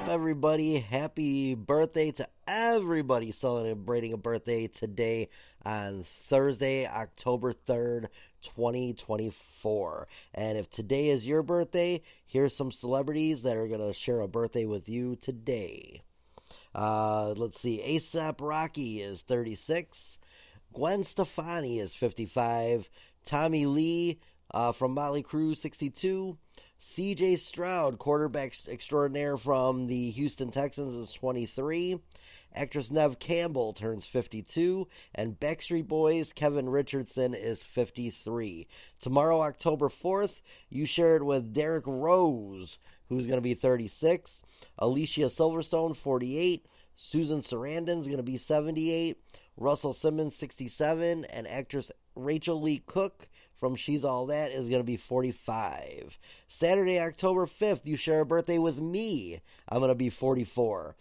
Everybody, happy birthday to everybody celebrating a birthday today on Thursday, October 3rd, 2024. And if today is your birthday, here's some celebrities that are going to share a birthday with you today. Let's see, A$AP Rocky is 36, Gwen Stefani is 55, Tommy Lee from Motley Crue, 62, C.J. Stroud, quarterback extraordinaire from the Houston Texans, is 23. Actress Neve Campbell turns 52. And Backstreet Boys' Kevin Richardson is 53. Tomorrow, October 4th, you shared with Derrick Rose, who's going to be 36. Alicia Silverstone, 48. Susan Sarandon's going to be 78. Russell Simmons, 67. And actress Rachel Lee Cook from She's All That is going to be 45. Saturday, October 5th, you share a birthday with me. I'm going to be 44.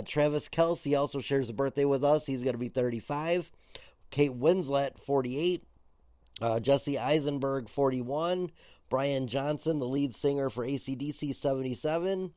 Travis Kelce also shares a birthday with us. He's going to be 35. Kate Winslet, 48. Jesse Eisenberg, 41. Brian Johnson, the lead singer for AC/DC, 77.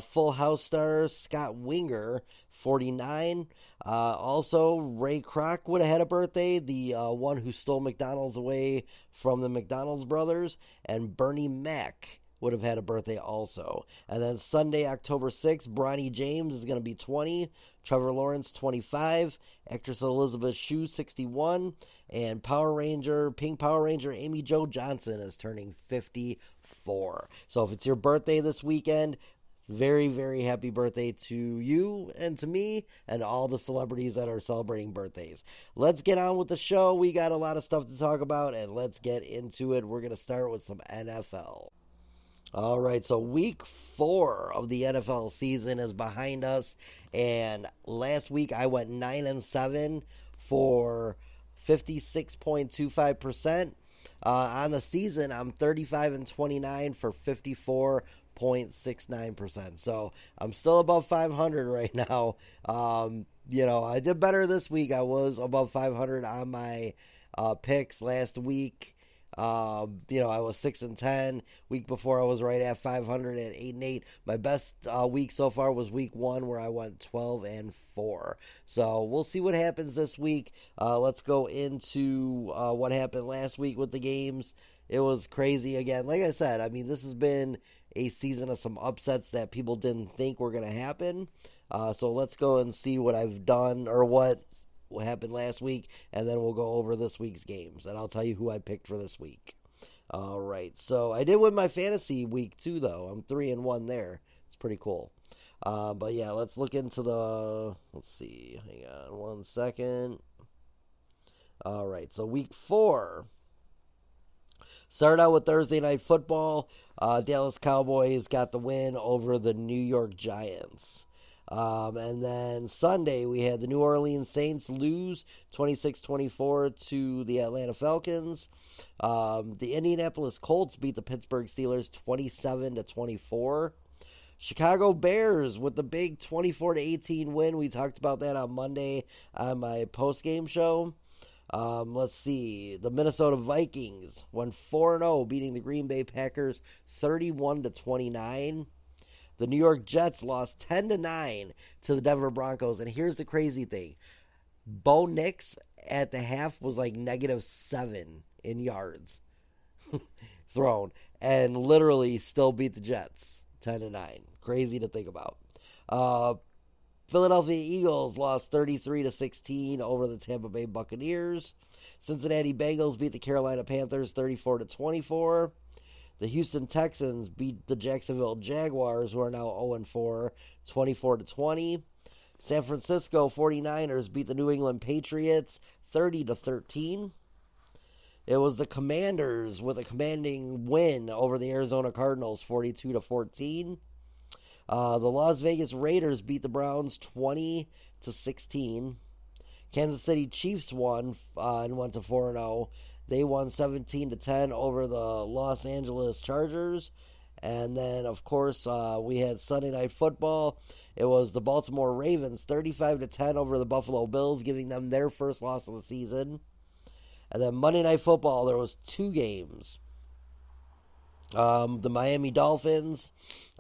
Full House star Scott Winger, 49. Also, Ray Kroc would have had a birthday, the one who stole McDonald's away from the McDonald's brothers. And Bernie Mac would have had a birthday also. And then Sunday, October 6th, Bronny James is going to be 20. Trevor Lawrence, 25. Actress Elizabeth Shue, 61. And Pink Power Ranger Amy Jo Johnson is turning 54. So if it's your birthday this weekend, very, very happy birthday to you and to me and all the celebrities that are celebrating birthdays. Let's get on with the show. We got a lot of stuff to talk about, and let's get into it. We're going to start with some NFL. All right, so week 4 of the NFL season is behind us, and last week I went 9-7 for 56.25%. On the season, I'm 35-29 for 54.69%. So I'm still above 500 right now. I did better this week. I was above 500 on my picks last week. I was 6-10. Week before I was right at 500 at 8-8. My best week so far was week 1 where I went 12-4. So we'll see what happens this week. Let's go into what happened last week with the games. It was crazy again. Like I said, I mean, this has been a season of some upsets that people didn't think were going to happen. So let's go and see what I've done or what happened last week, and then we'll go over this week's games, and I'll tell you who I picked for this week. All right, so I did win my fantasy week too, though. I'm 3-1 there. It's pretty cool. But yeah, let's look into let's see. Hang on one second. All right, so week 4. Started out with Thursday Night Football. Dallas Cowboys got the win over the New York Giants. And then Sunday, we had the New Orleans Saints lose 26-24 to the Atlanta Falcons. The Indianapolis Colts beat the Pittsburgh Steelers 27-24. Chicago Bears with the big 24-18 win. We talked about that on Monday on my post-game show. Let's see. The Minnesota Vikings went 4-0, beating the Green Bay Packers 31-29. The New York Jets lost 10-9 to the Denver Broncos. And here's the crazy thing. Bo Nix at the half was like -7 in yards thrown. and literally still beat the Jets 10-9. Crazy to think about. Uh, Philadelphia Eagles lost 33-16 over the Tampa Bay Buccaneers. Cincinnati Bengals beat the Carolina Panthers 34-24. The Houston Texans beat the Jacksonville Jaguars, who are now 0-4, 24-20. San Francisco 49ers beat the New England Patriots 30-13. It was the Commanders with a commanding win over the Arizona Cardinals 42-14. The Las Vegas Raiders beat the Browns 20-16. Kansas City Chiefs won and went to 4-0. They won 17-10 over the Los Angeles Chargers. And then, of course, we had Sunday Night Football. It was the Baltimore Ravens 35-10 over the Buffalo Bills, giving them their first loss of the season. And then Monday Night Football, there was two games. The Miami Dolphins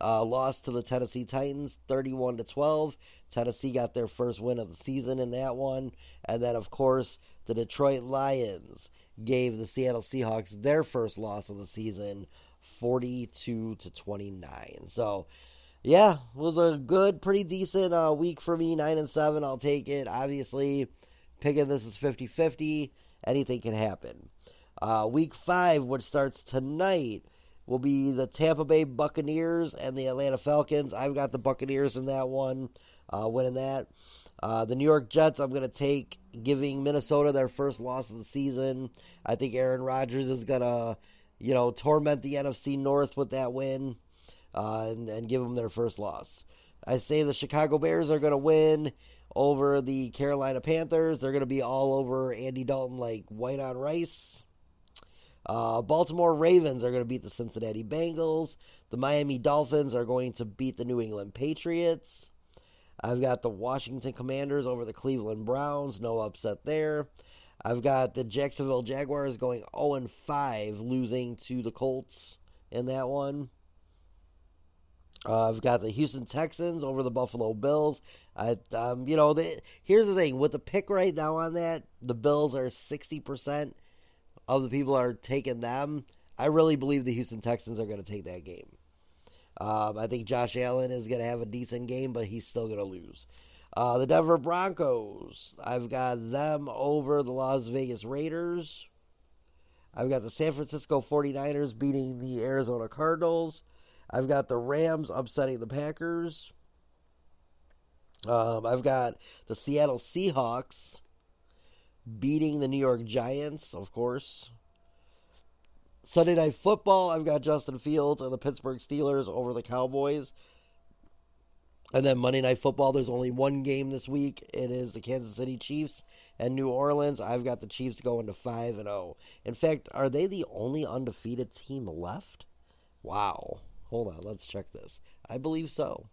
lost to the Tennessee Titans 31-12. Tennessee got their first win of the season in that one. And then, of course, the Detroit Lions gave the Seattle Seahawks their first loss of the season, 42-29. So, yeah, it was a good, pretty decent week for me, 9-7. I'll take it. Obviously, picking this is 50-50. Anything can happen. Week 5, which starts tonight, will be the Tampa Bay Buccaneers and the Atlanta Falcons. I've got the Buccaneers in that one, winning that. The New York Jets, I'm going to take, giving Minnesota their first loss of the season. I think Aaron Rodgers is going to, torment the NFC North with that win and give them their first loss. I say the Chicago Bears are going to win over the Carolina Panthers. They're going to be all over Andy Dalton like white on rice. Baltimore Ravens are going to beat the Cincinnati Bengals. The Miami Dolphins are going to beat the New England Patriots. I've got the Washington Commanders over the Cleveland Browns. No upset there. I've got the Jacksonville Jaguars going 0-5, losing to the Colts in that one. I've got the Houston Texans over the Buffalo Bills. Here's the thing. With the pick right now on that, the Bills are 60% of the people are taking them. I really believe the Houston Texans are going to take that game. I think Josh Allen is going to have a decent game, but he's still going to lose. The Denver Broncos, I've got them over the Las Vegas Raiders. I've got the San Francisco 49ers beating the Arizona Cardinals. I've got the Rams upsetting the Packers. I've got the Seattle Seahawks beating the New York Giants, of course. Sunday Night Football, I've got Justin Fields and the Pittsburgh Steelers over the Cowboys. And then Monday Night Football, there's only one game this week. It is the Kansas City Chiefs and New Orleans. I've got the Chiefs going to 5-0. In fact, are they the only undefeated team left? Wow. Hold on, let's check this. I believe so.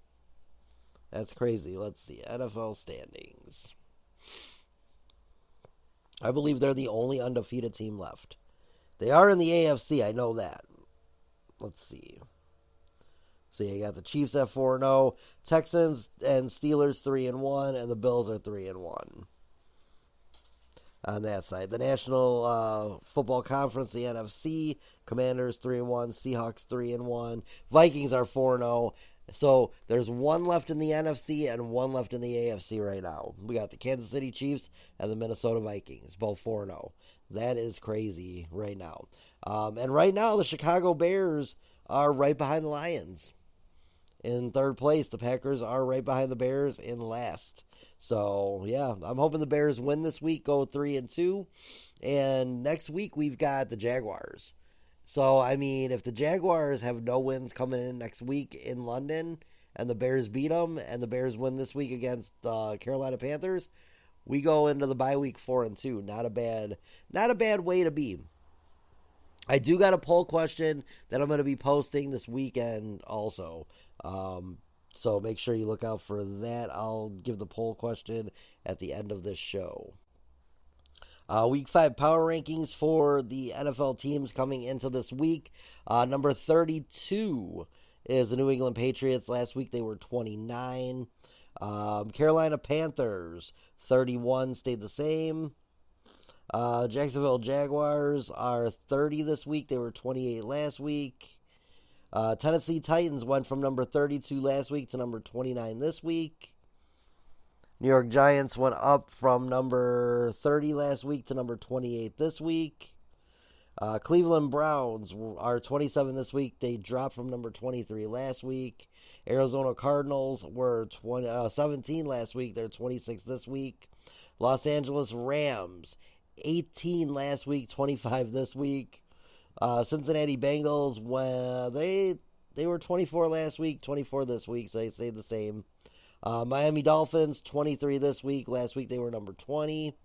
That's crazy. Let's see. NFL standings. I believe they're the only undefeated team left. They are in the AFC, I know that. Let's see. So you got the Chiefs at 4-0, Texans and Steelers 3-1, and the Bills are 3-1. On that side, the National Football Conference, the NFC, Commanders 3-1, Seahawks 3-1, Vikings are 4-0. So there's one left in the NFC and one left in the AFC right now. We got the Kansas City Chiefs and the Minnesota Vikings, both 4-0. That is crazy right now. And right now, the Chicago Bears are right behind the Lions in third place. The Packers are right behind the Bears in last. So, yeah, I'm hoping the Bears win this week, go 3-2. And next week, we've got the Jaguars. So, I mean, if the Jaguars have no wins coming in next week in London and the Bears beat them and the Bears win this week against the Carolina Panthers, we go into the bye week 4-2. Not a bad way to be. I do got a poll question that I'm going to be posting this weekend also. So make sure you look out for that. I'll give the poll question at the end of this show. Week 5 power rankings for the NFL teams coming into this week. Number 32 is the New England Patriots. Last week they were 29. Carolina Panthers, 31, stayed the same. Jacksonville Jaguars are 30 this week. They were 28 last week. Tennessee Titans went from number 32 last week to number 29 this week. New York Giants went up from number 30 last week to number 28 this week. Cleveland Browns are 27 this week. They dropped from number 23 last week. Arizona Cardinals were 17 last week. They're 26 this week. Los Angeles Rams, 18 last week, 25 this week. Cincinnati Bengals, they were 24 last week, 24 this week, so they stayed the same. Miami Dolphins, 23 this week. Last week they were number 20.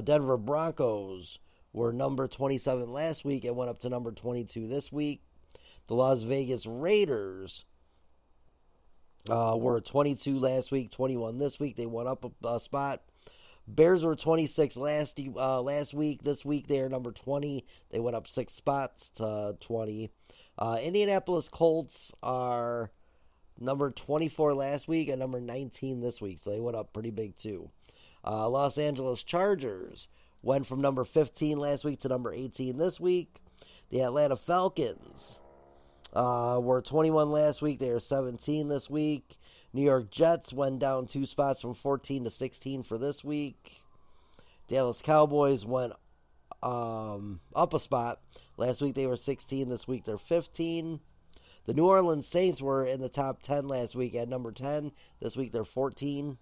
Denver Broncos were number 27 last week and went up to number 22 this week. The Las Vegas Raiders were 22 last week, 21 this week. They went up a spot. Bears were 26 last week. This week they are number 20. They went up 6 spots to 20. Indianapolis Colts are number 24 last week and number 19 this week, so they went up pretty big too. Los Angeles Chargers went from number 15 last week to number 18 this week. The Atlanta Falcons were 21 last week. They are 17 this week. New York Jets went down 2 spots from 14 to 16 for this week. Dallas Cowboys went up a spot. Last week they were 16. This week they're 15. The New Orleans Saints were in the top 10 last week at number 10. This week they're 14.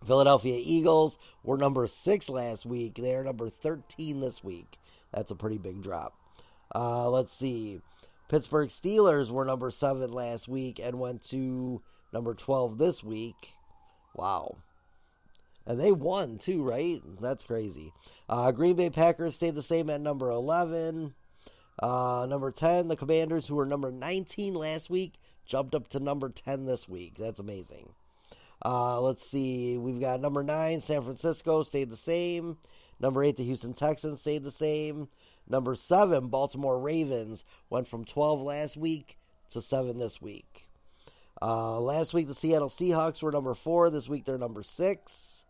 Philadelphia Eagles were number 6 last week. They're number 13 this week. That's a pretty big drop. Let's see. Pittsburgh Steelers were number 7 last week and went to number 12 this week. Wow. And they won too, right? That's crazy. Green Bay Packers stayed the same at number 11. Number 10, the Commanders, who were number 19 last week, jumped up to number 10 this week. That's amazing. Let's see. We've got number 9, San Francisco, stayed the same. Number 8, the Houston Texans, stayed the same. Number 7, Baltimore Ravens, went from 12 last week to 7 this week. Last week, the Seattle Seahawks were number 4. This week, they're number 6.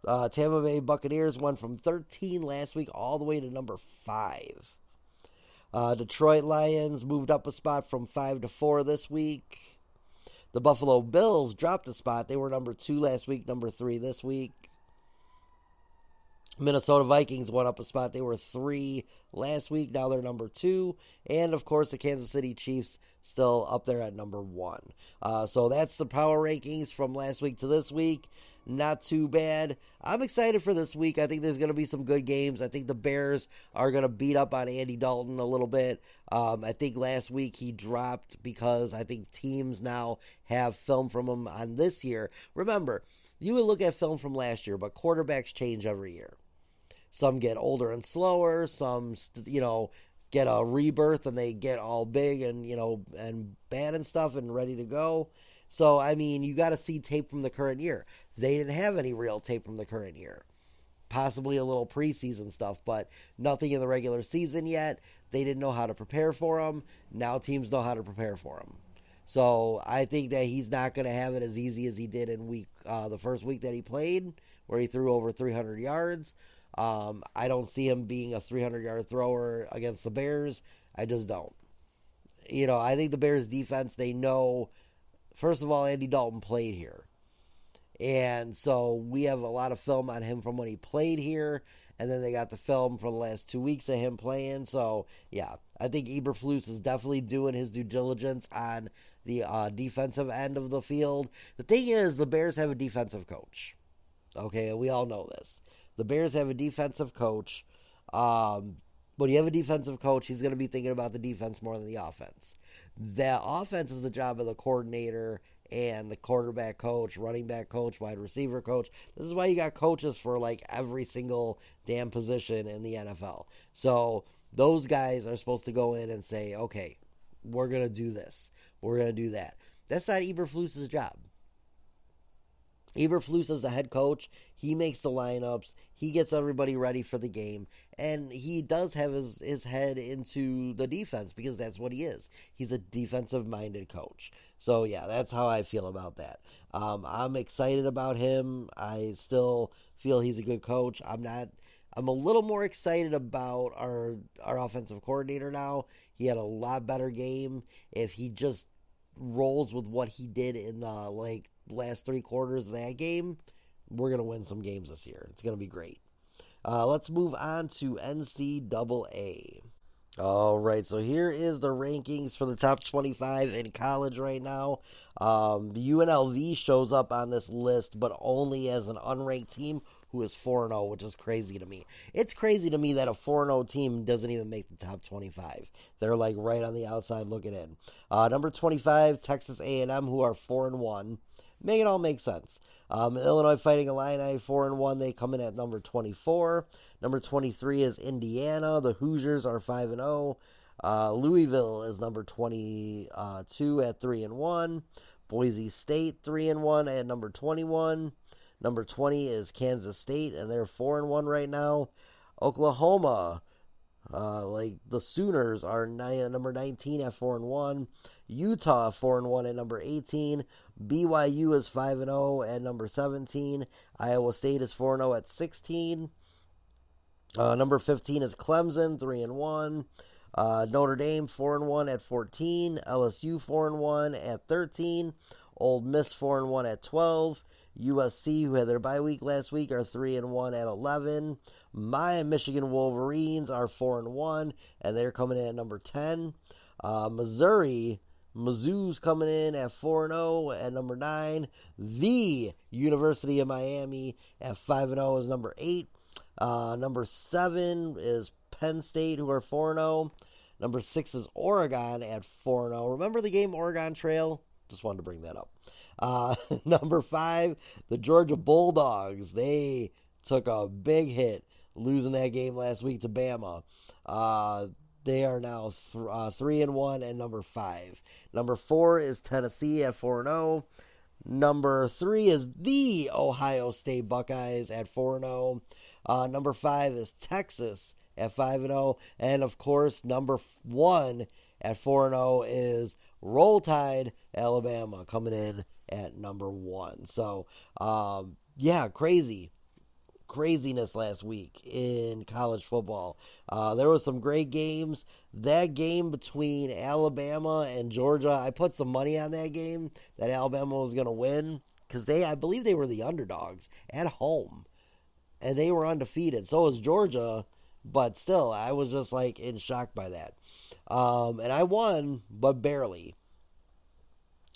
Tampa Bay Buccaneers went from 13 last week all the way to number 5. Detroit Lions moved up a spot from 5 to 4 this week. The Buffalo Bills dropped a spot. They were number 2 last week, number 3 this week. Minnesota Vikings went up a spot. They were 3 last week. Now they're number 2. And, of course, the Kansas City Chiefs still up there at number 1. So that's the power rankings from last week to this week. Not too bad. I'm excited for this week. I think there's going to be some good games. I think the Bears are going to beat up on Andy Dalton a little bit. I think last week he dropped because I think teams now have film from him on this year. Remember, you would look at film from last year, but quarterbacks change every year. Some get older and slower. Some, get a rebirth and they get all big and, and bad and stuff and ready to go. So, you got to see tape from the current year. They didn't have any real tape from the current year. Possibly a little preseason stuff, but nothing in the regular season yet. They didn't know how to prepare for them. Now teams know how to prepare for them. So, I think that he's not going to have it as easy as he did in the first week that he played, where he threw over 300 yards. I don't see him being a 300-yard thrower against the Bears. I just don't. I think the Bears defense, they know, first of all, Andy Dalton played here. And so we have a lot of film on him from when he played here. And then they got the film for the last 2 weeks of him playing. So, yeah, I think Eberflus is definitely doing his due diligence on the defensive end of the field. The thing is, the Bears have a defensive coach. Okay, we all know this. The Bears have a defensive coach. When you have a defensive coach, he's going to be thinking about the defense more than the offense. The offense is the job of the coordinator and the quarterback coach, running back coach, wide receiver coach. This is why you got coaches for every single damn position in the NFL. So those guys are supposed to go in and say, okay, we're going to do this. We're going to do that. That's not Eberflus's job. Eberflus is the head coach. He makes the lineups. He gets everybody ready for the game. And he does have his head into the defense because that's what he is. He's a defensive-minded coach. So, yeah, that's how I feel about that. I'm excited about him. I still feel he's a good coach. I'm a little more excited about our offensive coordinator now. He had a lot better game. If he just rolls with what he did in the last 3 quarters of that game, we're gonna win some games this year. It's gonna be great. Let's move on to NCAA. All right, so here is the rankings for the top 25 in college right now. The UNLV shows up on this list, but only as an unranked team who is 4-0, which is crazy to me. It's crazy to me that a 4-0 team doesn't even make the top 25. They're like right on the outside looking in. Number 25, Texas A&M, who are 4-1. Make it all make sense. Illinois Fighting Illini, 4-1. They come in at number 24. Number 23 is Indiana. The Hoosiers are 5-0. Louisville is number 22 at 3-1. Boise State 3-1 at number 21. Number 20 is Kansas State, and they're 4-1 right now. Oklahoma, the Sooners, are number 19 at 4-1. Utah 4-1 at number 18. BYU is 5-0 at number 17. Iowa State is 4-0 at 16. Number 15 is Clemson, 3-1. Notre Dame 4-1 at 14. LSU 4-1 at 13. Ole Miss 4-1 at 12. USC, who had their bye week last week, are 3-1 at 11. My Michigan Wolverines are 4-1, and they're coming in at number 10. Mizzou's coming in at 4-0 at number 9. The University of Miami at 5-0 is number 8. Number 7 is Penn State, who are 4-0. Number 6 is Oregon at 4-0. Remember the game Oregon Trail? Just wanted to bring that up. Number 5, the Georgia Bulldogs. They took a big hit losing that game last week to Bama. They are now 3-1 and number 5. Number 4 is Tennessee at 4-0. Number 3 is the Ohio State Buckeyes at 4-0. Number 5 is Texas at 5-0. And, of course, number 1 at 4-0 is Roll Tide, Alabama, coming in at number 1. So, craziness last week in college football. There was some great games. That game between Alabama and Georgia, I put some money on that game that Alabama was going to win because I believe they were the underdogs at home, and they were undefeated. So was Georgia, but still, I was just in shock by that. And I won, but barely.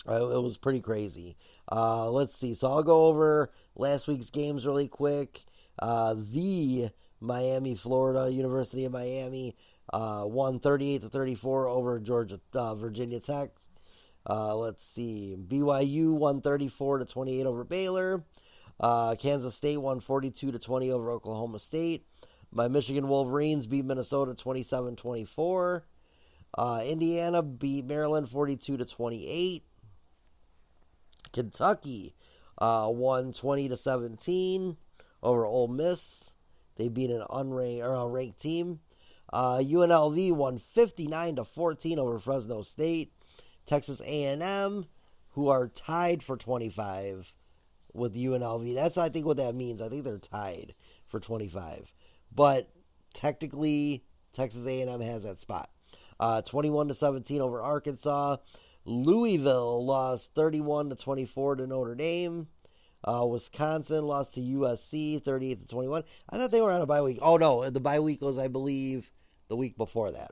It was pretty crazy. Let's see. So I'll go over last week's games really quick. The Miami, Florida, University of Miami won 38-34 over Virginia Tech. Let's see. BYU won 34-28 over Baylor. Kansas State won 42-20 over Oklahoma State. My Michigan Wolverines beat Minnesota 27-24. Indiana beat Maryland 42-28. Kentucky won 20-17 over Ole Miss. They beat an unranked team. UNLV won 59-14 over Fresno State. Texas A&M, who are tied for 25 with UNLV. That's, I think, what that means. I think they're tied for 25. But technically, Texas A&M has that spot. 21-17 over Arkansas. Louisville lost 31-24 to Notre Dame. Wisconsin lost to USC 38-21. I thought they were on a bye week. Oh no, the bye week was, I believe, the week before that.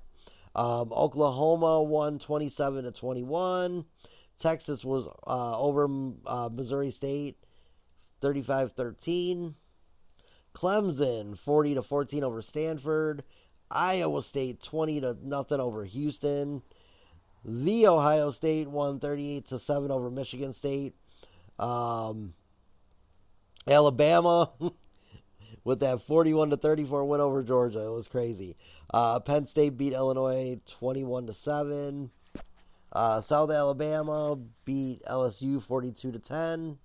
Oklahoma won 27-21. Texas was over Missouri State 35-13. Clemson 40-14 over Stanford. Iowa State 20-0 over Houston. The Ohio State won 38-7 over Michigan State. Alabama with that 41-34 win over Georgia. It was crazy. Penn State beat Illinois 21-7. South Alabama beat LSU 42-10.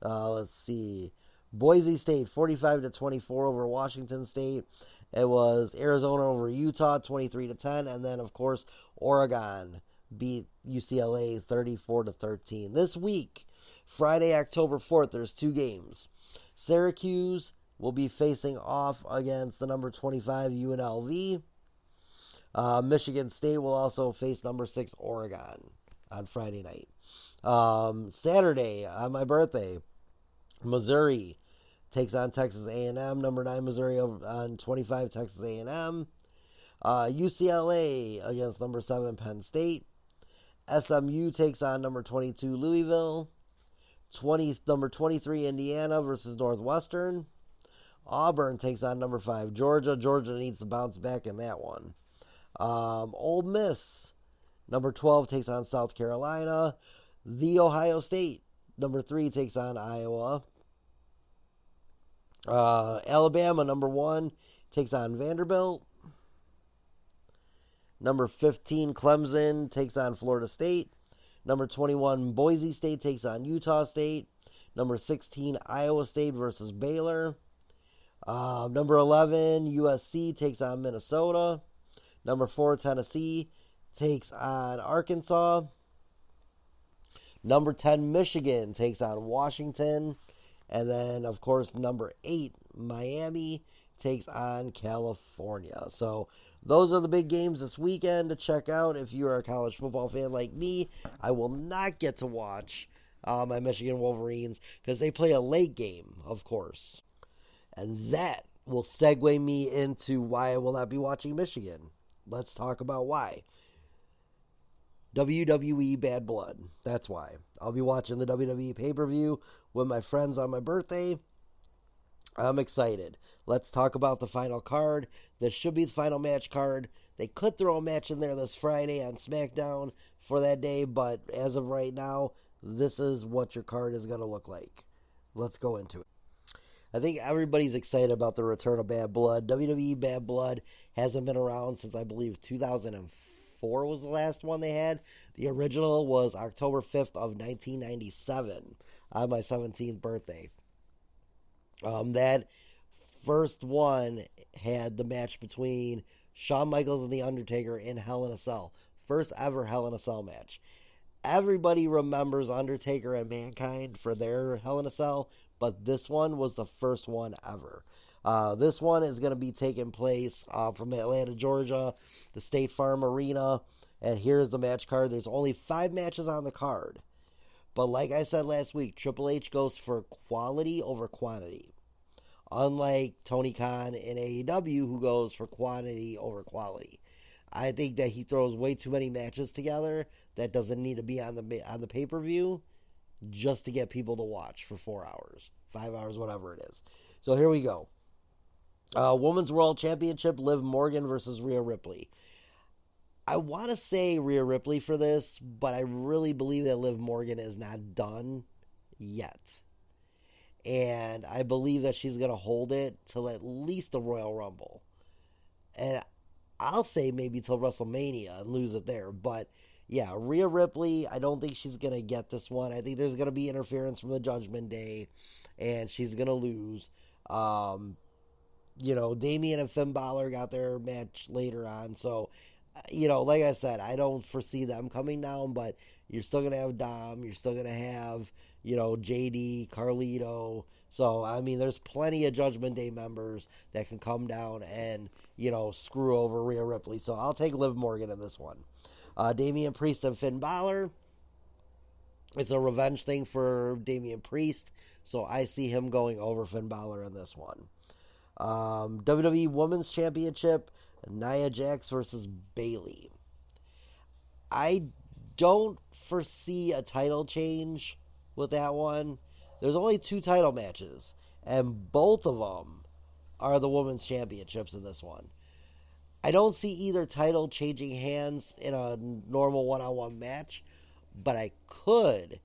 Let's see. Boise State 45-24 over Washington State. It was Arizona over Utah 23-10, and then of course Oregon beat UCLA 34-13. This week Friday, October 4th, there's 2 games. Syracuse will be facing off against the number 25 UNLV. Michigan State will also face number 6 Oregon on Friday night. Saturday, on my birthday, Missouri takes on Texas A&M. Number 9 Missouri on 25 Texas A&M. UCLA against number 7 Penn State. SMU takes on number 22 Louisville. Number 23 Indiana versus Northwestern. Auburn takes on number 5 Georgia. Georgia needs to bounce back in that one. Ole Miss, number 12, takes on South Carolina. The Ohio State, number 3, takes on Iowa. Alabama, number 1, takes on Vanderbilt. Number 15, Clemson, takes on Florida State. Number 21, Boise State takes on Utah State. Number 16, Iowa State versus Baylor. Number 11, USC takes on Minnesota. Number 4, Tennessee takes on Arkansas. Number 10, Michigan takes on Washington. And then, of course, number 8, Miami takes on California. So those are the big games this weekend to check out if you are a college football fan like me. I will not get to watch my Michigan Wolverines because they play a late game, of course. And that will segue me into why I will not be watching Michigan. Let's talk about why. WWE Bad Blood. That's why. I'll be watching the WWE pay-per-view with my friends on my birthday. I'm excited. Let's talk about the final card. This should be the final match card. They could throw a match in there this Friday on SmackDown for that day, but as of right now, this is what your card is going to look like. Let's go into it. I think everybody's excited about the return of Bad Blood. WWE Bad Blood hasn't been around since, I believe, 2004 was the last one they had. The original was October 5th of 1997 on my 17th birthday. That first one had the match between Shawn Michaels and The Undertaker in Hell in a Cell. First ever Hell in a Cell match. Everybody remembers Undertaker and Mankind for their Hell in a Cell, but this one was the first one ever. This one is going to be taking place from Atlanta, Georgia, the State Farm Arena. And here's the match card. There's only 5 matches on the card. But like I said last week, Triple H goes for quality over quantity. Unlike Tony Khan in AEW, who goes for quantity over quality. I think that he throws way too many matches together that doesn't need to be on the pay-per-view just to get people to watch for 4 hours, 5 hours, whatever it is. So here we go. Women's World Championship, Liv Morgan versus Rhea Ripley. I want to say Rhea Ripley for this, but I really believe that Liv Morgan is not done yet. And I believe that she's going to hold it till at least the Royal Rumble. And I'll say maybe till WrestleMania and lose it there. But yeah, Rhea Ripley, I don't think she's going to get this one. I think there's going to be interference from the Judgment Day, and she's going to lose. Damian and Finn Balor got their match later on. So, like I said, I don't foresee them coming down, but you're still going to have Dom. You're still going to have, JD, Carlito. So, I mean, there's plenty of Judgment Day members that can come down and, screw over Rhea Ripley. So, I'll take Liv Morgan in this one. Damian Priest and Finn Balor. It's a revenge thing for Damian Priest. So, I see him going over Finn Balor in this one. WWE Women's Championship, Nia Jax versus Bayley. I don't foresee a title change with that one. There's only 2 title matches, and both of them are the Women's Championships in this one. I don't see either title changing hands in a normal one-on-one match, but I could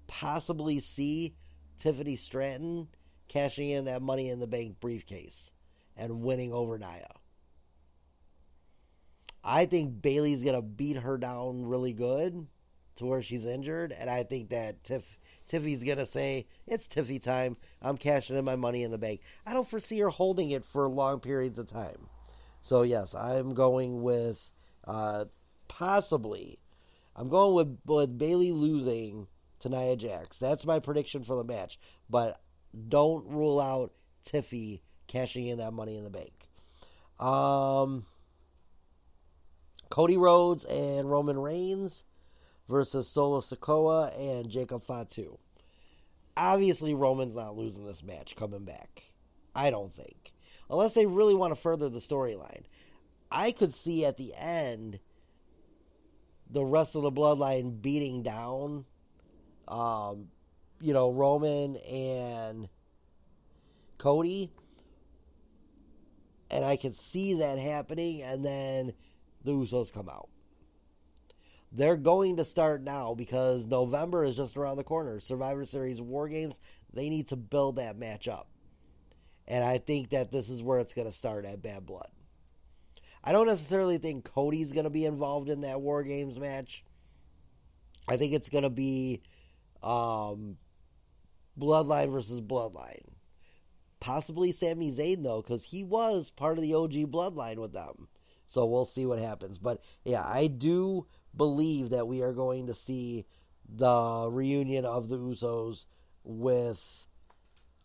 possibly see Tiffany Stratton cashing in that Money in the Bank briefcase and winning over Nia. I think Bayley's going to beat her down really good to where she's injured, and I think that Tiffy's going to say, it's Tiffy time, I'm cashing in my Money in the Bank. I don't foresee her holding it for long periods of time. So, yes, I'm going with, I'm going with Bayley losing to Nia Jax. That's my prediction for the match. But don't rule out Tiffy cashing in that Money in the Bank. Cody Rhodes and Roman Reigns versus Solo Sikoa and Jacob Fatu. Obviously, Roman's not losing this match coming back. I don't think. Unless they really want to further the storyline. I could see at the end the rest of the bloodline beating down, Roman and Cody. And I could see that happening, and then the Usos come out. They're going to start now because November is just around the corner. Survivor Series War Games, they need to build that match up. And I think that this is where it's going to start at Bad Blood. I don't necessarily think Cody's going to be involved in that War Games match. I think it's going to be Bloodline versus Bloodline. Possibly Sami Zayn, though, because he was part of the OG Bloodline with them. So we'll see what happens. But, yeah, I do believe that we are going to see the reunion of the Usos with,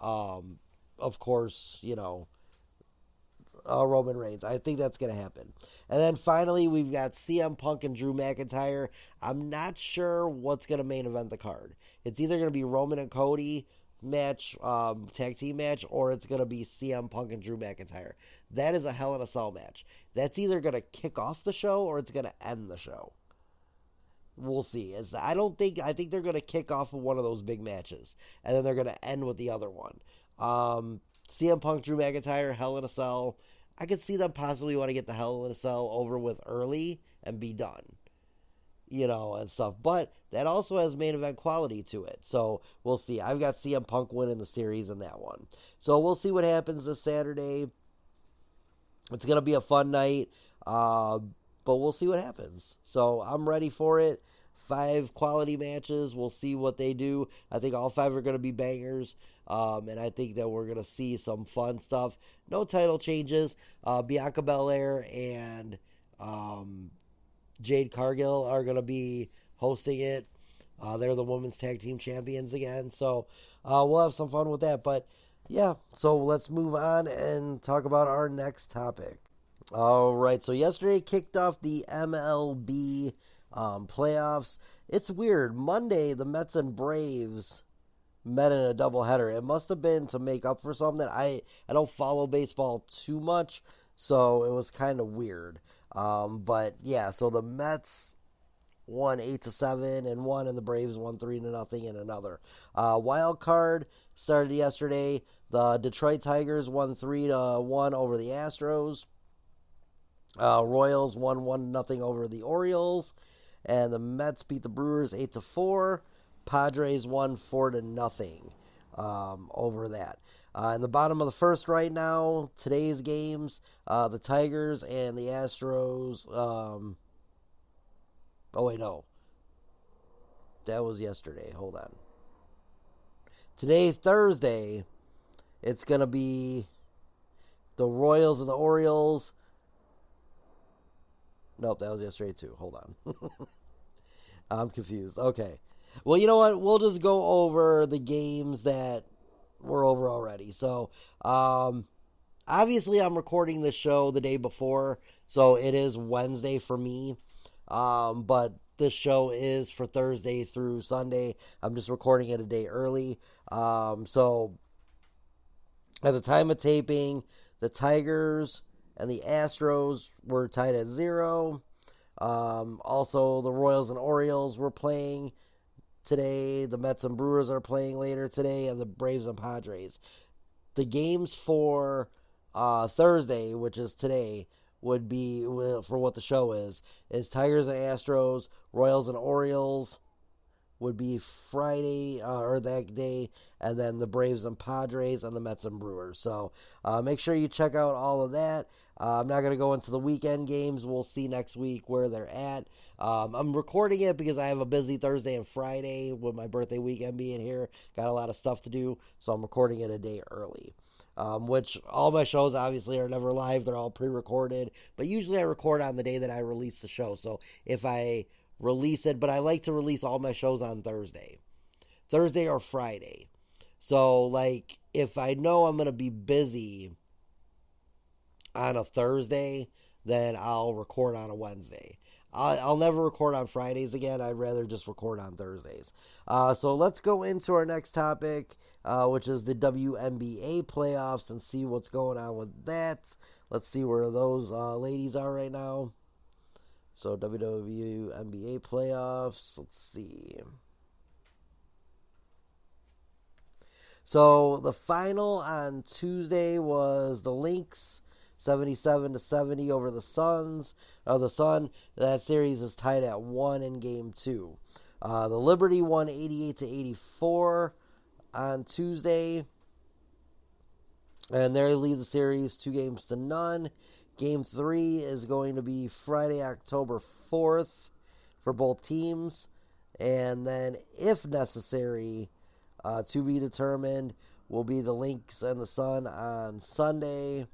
of course, Roman Reigns. I think that's going to happen. And then finally, we've got CM Punk and Drew McIntyre. I'm not sure what's going to main event the card. It's either going to be Roman and Cody match, tag team match, or it's going to be CM Punk and Drew McIntyre. That is a Hell in a Cell match. That's either going to kick off the show or it's going to end the show. We'll see. I think they're going to kick off with one of those big matches, and then they're going to end with the other one. CM Punk, Drew McIntyre, Hell in a Cell. I could see them possibly want to get the Hell in a Cell over with early and be done. And stuff. But that also has main event quality to it. So we'll see. I've got CM Punk winning the series in that one. So we'll see what happens this Saturday. It's going to be a fun night. But we'll see what happens. So I'm ready for it. 5 quality matches. We'll see what they do. I think all 5 are going to be bangers. And I think that we're going to see some fun stuff. No title changes. Bianca Belair and Jade Cargill are going to be hosting it. They're the women's tag team champions again. So we'll have some fun with that. But yeah, so let's move on and talk about our next topic. All right, so yesterday kicked off the MLB playoffs. It's weird. Monday, the Mets and Braves met in a doubleheader. It must have been to make up for something. I don't follow baseball too much, so it was kind of weird. But yeah, so the Mets won 8-7 in one, and the Braves won 3-0 in another. Wild card started yesterday. The Detroit Tigers won 3-1 over the Astros. Royals won 1-0 over the Orioles, and the Mets beat the Brewers 8-4. Padres won 4-0 over that. In the bottom of the first right now, today's games, the Tigers and the Astros. No. That was yesterday. Hold on. Today's Thursday. It's going to be the Royals and the Orioles. Nope, that was yesterday too. Hold on. I'm confused. Okay. Well, you know what? We'll just go over the games that were over already. So, obviously I'm recording this show the day before, so it is Wednesday for me. But this show is for Thursday through Sunday. I'm just recording it a day early. So at the time of taping, the Tigers and the Astros were tied at 0. Also, the Royals and Orioles were playing today. The Mets and Brewers are playing later today, and the Braves and Padres. The games for Thursday, which is today, would be, for what the show is Tigers and Astros, Royals and Orioles would be Friday, or that day, and then the Braves and Padres, and the Mets and Brewers. So make sure you check out all of that. I'm not going to go into the weekend games. We'll see next week where they're at. I'm recording it because I have a busy Thursday and Friday with my birthday weekend being here. Got a lot of stuff to do, so I'm recording it a day early. Which all my shows obviously are never live. They're all pre-recorded. But usually I record on the day that I release the show. So if I release it, but I like to release all my shows on Thursday. Thursday or Friday. So, like, if I know I'm going to be busy on a Thursday, then I'll record on a Wednesday. I'll never record on Fridays again. I'd rather just record on Thursdays. So let's go into our next topic, which is the WNBA playoffs, and see what's going on with that. Let's see where those ladies are right now. So WNBA playoffs. Let's see. So the final on Tuesday was the Lynx 77-70 over the Suns. The Sun. That series is tied at 1 in Game 2. The Liberty won 88-84 on Tuesday, and they lead the series 2-0. Game 3 is going to be Friday, October 4th for both teams, and then, if necessary, to be determined, will be the Lynx and the Sun on Sunday,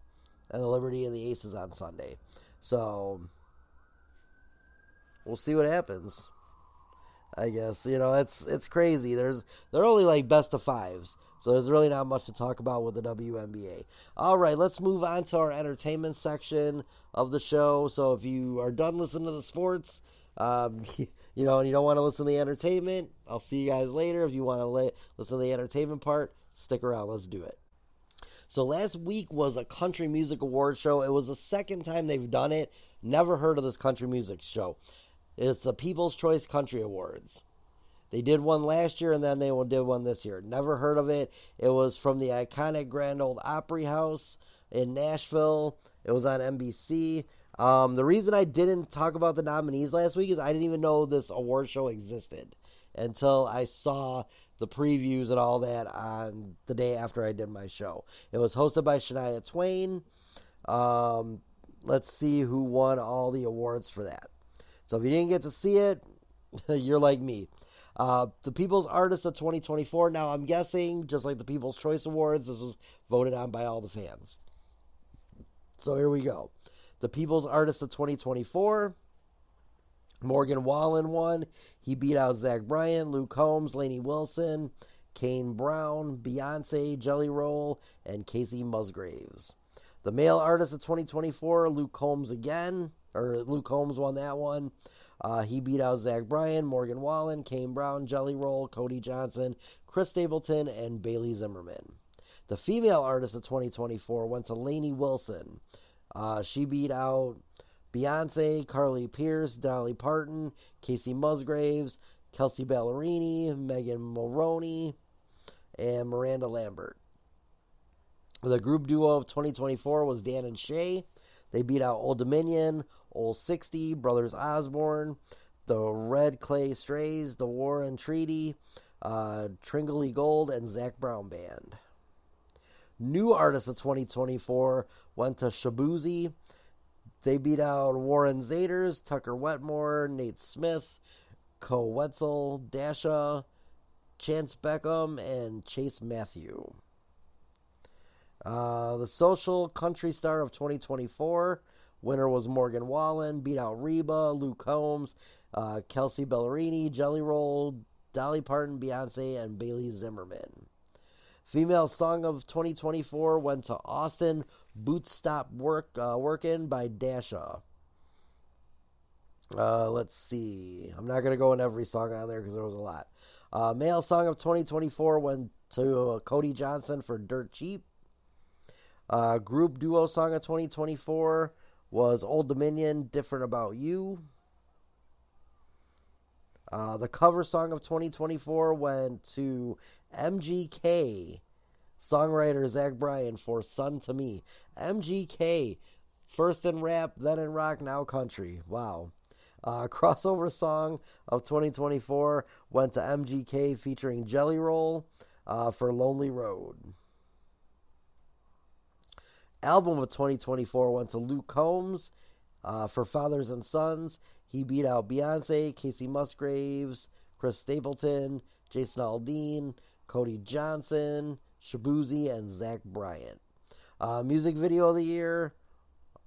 and the Liberty and the Aces on Sunday. So, we'll see what happens. I guess, it's crazy. They're only like best of fives, so there's really not much to talk about with the WNBA. All right, let's move on to our entertainment section of the show. So if you are done listening to the sports, and you don't want to listen to the entertainment, I'll see you guys later. If you want to listen to the entertainment part, stick around. Let's do it. So last week was a country music award show. It was the second time they've done it. Never heard of this country music show. It's the People's Choice Country Awards. They did one last year, and then they did one this year. Never heard of it. It was from the iconic Grand Ole Opry House in Nashville. It was on NBC. The reason I didn't talk about the nominees last week is I didn't even know this award show existed until I saw the previews and all that on the day after I did my show. It was hosted by Shania Twain. Let's see who won all the awards for that. So if you didn't get to see it, you're like me. The People's Artist of 2024. Now, I'm guessing, just like the People's Choice Awards, this was voted on by all the fans. So here we go. The People's Artist of 2024. Morgan Wallen won. He beat out Zach Bryan, Luke Combs, Lainey Wilson, Kane Brown, Beyonce, Jelly Roll, and Casey Musgraves. The Male Artist of 2024, Luke Combs won that one. He beat out Zach Bryan, Morgan Wallen, Kane Brown, Jelly Roll, Cody Johnson, Chris Stapleton, and Bailey Zimmerman. The Female Artist of 2024 went to Lainey Wilson. She beat out Beyonce, Carly Pearce, Dolly Parton, Casey Musgraves, Kelsey Ballerini, Megan Mulroney, and Miranda Lambert. The group duo of 2024 was Dan and Shay. They beat out Old Dominion, Old 60, Brothers Osborne, the Red Clay Strays, the War and Treaty, Tringley Gold, and Zach Brown Band. New Artists of 2024 went to Shabuzi. They beat out Warren Zaders, Tucker Wetmore, Nate Smith, Co Wetzel, Dasha, Chance Beckham, and Chase Matthew. The Social Country Star of 2024, winner was Morgan Wallen, beat out Reba, Luke Combs, Kelsey Ballerini, Jelly Roll, Dolly Parton, Beyonce, and Bailey Zimmerman. Female Song of 2024 went to Austin, Boots Stop Workin' by Dasha. Let's see. I'm not going to go in every song on there because there was a lot. Male Song of 2024 went to Cody Johnson for Dirt Cheap. Group Duo Song of 2024 was Old Dominion, Different About You. The cover song of 2024 went to MGK, songwriter Zach Bryan for Son to Me. MGK, first in rap, then in rock, now country. Wow. Crossover song of 2024 went to MGK featuring Jelly Roll for Lonely Road. Album of 2024 went to Luke Combs for Fathers and Sons. He beat out Beyonce, Casey Musgraves, Chris Stapleton, Jason Aldean, Cody Johnson, Shabuzi, and Zach Bryant. Music Video of the Year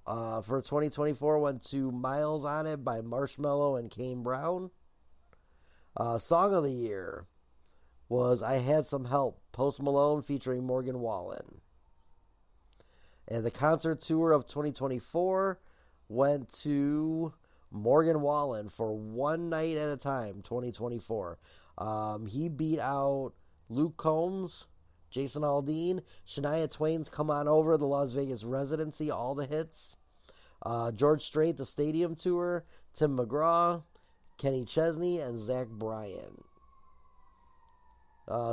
for 2024 went to Miles on It by Marshmello and Kane Brown. Song of the Year was I Had Some Help, Post Malone featuring Morgan Wallen. And the concert tour of 2024 went to Morgan Wallen for One Night at a Time, 2024. He beat out Luke Combs, Jason Aldean, Shania Twain's Come On Over, the Las Vegas residency, all the hits. George Strait, the Stadium Tour, Tim McGraw, Kenny Chesney, and Zach Bryan.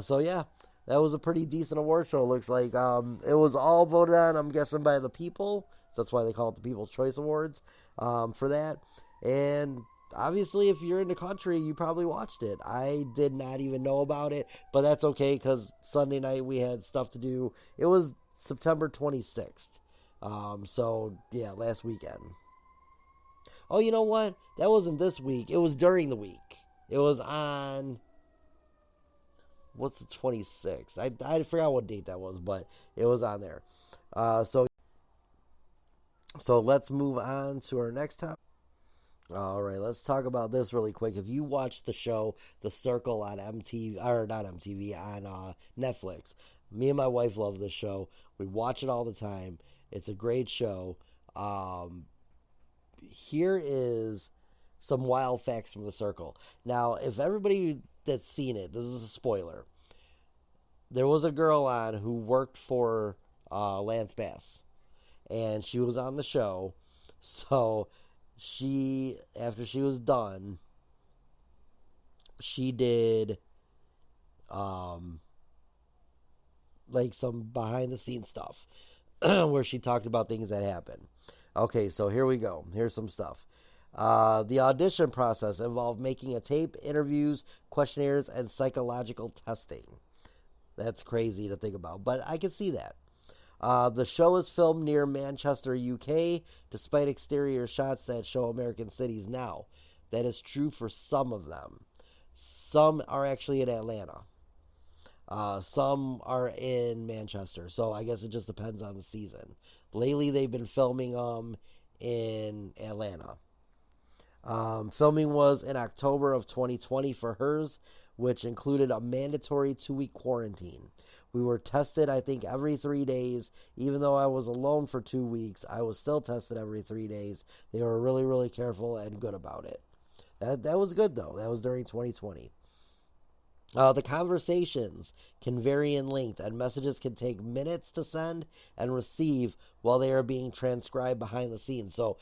So yeah, that was a pretty decent award show. It looks like it was all voted on, I'm guessing, by the people. So that's why they call it the People's Choice Awards for that. And obviously, if you're in the country, you probably watched it. I did not even know about it, but that's okay because Sunday night we had stuff to do. It was September 26th. So yeah, last weekend. Oh, you know what? That wasn't this week. It was during the week. It was on, what's the 26th? I forgot what date that was, but it was on there. So let's move on to our next topic. All right, let's talk about this really quick. If you watched the show The Circle on MTV, or not MTV, on Netflix, me and my wife love this show. We watch it all the time. It's a great show. Here is some wild facts from The Circle. Now, if everybody that's seen it, this is a spoiler. There was a girl on who worked for Lance Bass, and she was on the show. So after she was done, she did like some behind the scenes stuff where she talked about things that happened. Okay, so here we go. Here's some stuff. The audition process involved making a tape, interviews, questionnaires, and psychological testing. That's crazy to think about, but I can see that. The show is filmed near Manchester, UK, despite exterior shots that show American cities now. That is true for some of them. Some are actually in Atlanta. Some are in Manchester. So I guess it just depends on the season. Lately, they've been filming in Atlanta. Filming was in October of 2020 for hers, which included a mandatory 2-week quarantine. We were tested, I think, every 3 days. Even though I was alone for 2 weeks, I was still tested every 3 days. They were really, really careful and good about it. That was good, though. That was during 2020. The conversations can vary in length, and messages can take minutes to send and receive while they are being transcribed behind the scenes. So